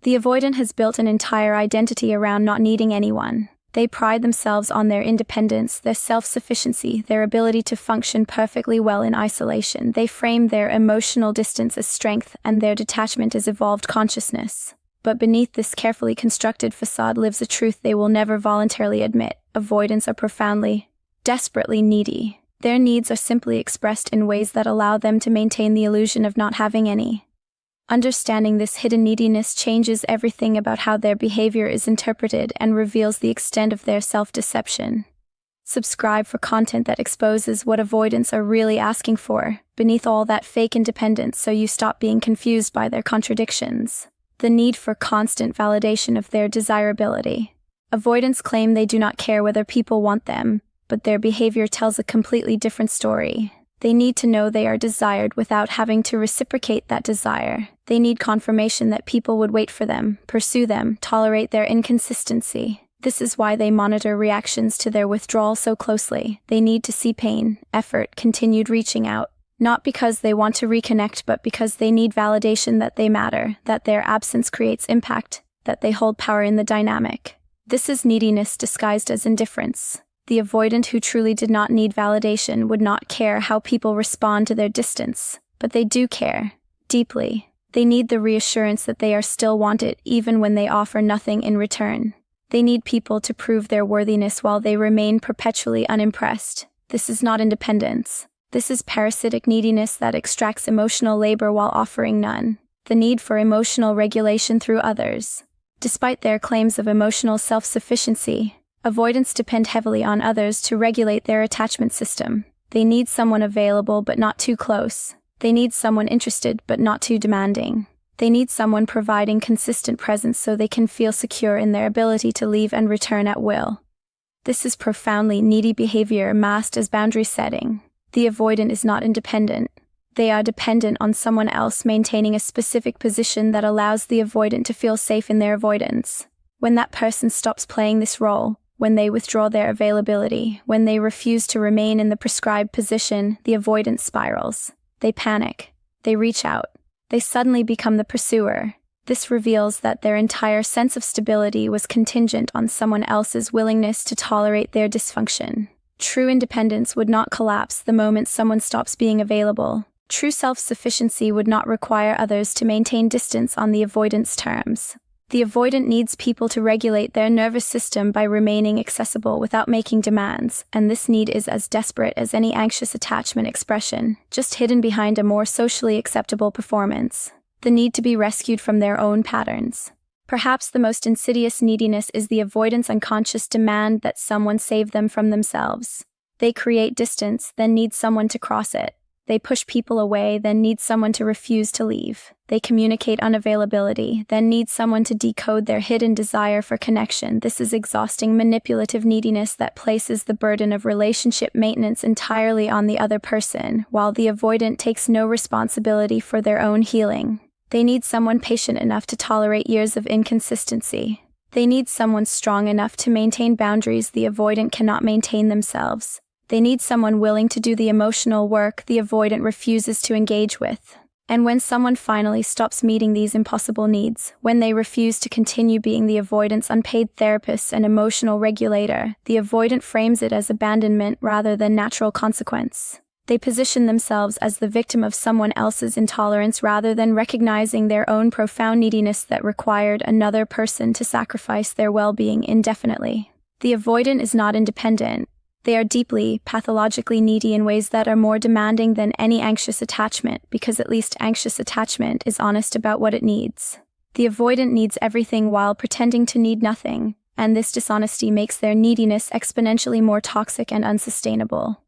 The avoidant has built an entire identity around not needing anyone. They pride themselves on their independence, their self-sufficiency, their ability to function perfectly well in isolation. They frame their emotional distance as strength and their detachment as evolved consciousness. But beneath this carefully constructed facade lives a truth they will never voluntarily admit. Avoidants are profoundly, desperately needy. Their needs are simply expressed in ways that allow them to maintain the illusion of not having any. Understanding this hidden neediness changes everything about how their behavior is interpreted and reveals the extent of their self-deception. Subscribe for content that exposes what avoidants are really asking for, beneath all that fake independence, so you stop being confused by their contradictions. The need for constant validation of their desirability. Avoidants claim they do not care whether people want them, but their behavior tells a completely different story. They need to know they are desired without having to reciprocate that desire. They need confirmation that people would wait for them, pursue them, tolerate their inconsistency. This is why they monitor reactions to their withdrawal so closely. They need to see pain, effort, continued reaching out. Not because they want to reconnect, but because they need validation that they matter, that their absence creates impact, that they hold power in the dynamic. This is neediness disguised as indifference. The avoidant who truly did not need validation would not care how people respond to their distance, but they do care, deeply. They need the reassurance that they are still wanted even when they offer nothing in return. They need people to prove their worthiness while they remain perpetually unimpressed. This is not independence. This is parasitic neediness that extracts emotional labor while offering none. The need for emotional regulation through others. Despite their claims of emotional self-sufficiency, avoidants depend heavily on others to regulate their attachment system. They need someone available but not too close. They need someone interested but not too demanding. They need someone providing consistent presence so they can feel secure in their ability to leave and return at will. This is profoundly needy behavior masked as boundary setting. The avoidant is not independent. They are dependent on someone else maintaining a specific position that allows the avoidant to feel safe in their avoidance. When that person stops playing this role, when they withdraw their availability, when they refuse to remain in the prescribed position, the avoidance spirals. They panic. They reach out. They suddenly become the pursuer. This reveals that their entire sense of stability was contingent on someone else's willingness to tolerate their dysfunction. True independence would not collapse the moment someone stops being available. True self-sufficiency would not require others to maintain distance on the avoidance terms. The avoidant needs people to regulate their nervous system by remaining accessible without making demands, and this need is as desperate as any anxious attachment expression, just hidden behind a more socially acceptable performance. The need to be rescued from their own patterns. Perhaps the most insidious neediness is the avoidant's unconscious demand that someone save them from themselves. They create distance, then need someone to cross it. They push people away, then need someone to refuse to leave. They communicate unavailability, then need someone to decode their hidden desire for connection. This is exhausting manipulative neediness that places the burden of relationship maintenance entirely on the other person, while the avoidant takes no responsibility for their own healing. They need someone patient enough to tolerate years of inconsistency. They need someone strong enough to maintain boundaries the avoidant cannot maintain themselves. They need someone willing to do the emotional work the avoidant refuses to engage with. And when someone finally stops meeting these impossible needs, when they refuse to continue being the avoidant's unpaid therapist and emotional regulator, the avoidant frames it as abandonment rather than natural consequence. They position themselves as the victim of someone else's intolerance rather than recognizing their own profound neediness that required another person to sacrifice their well-being indefinitely. The avoidant is not independent. They are deeply, pathologically needy in ways that are more demanding than any anxious attachment, because at least anxious attachment is honest about what it needs. The avoidant needs everything while pretending to need nothing, and this dishonesty makes their neediness exponentially more toxic and unsustainable.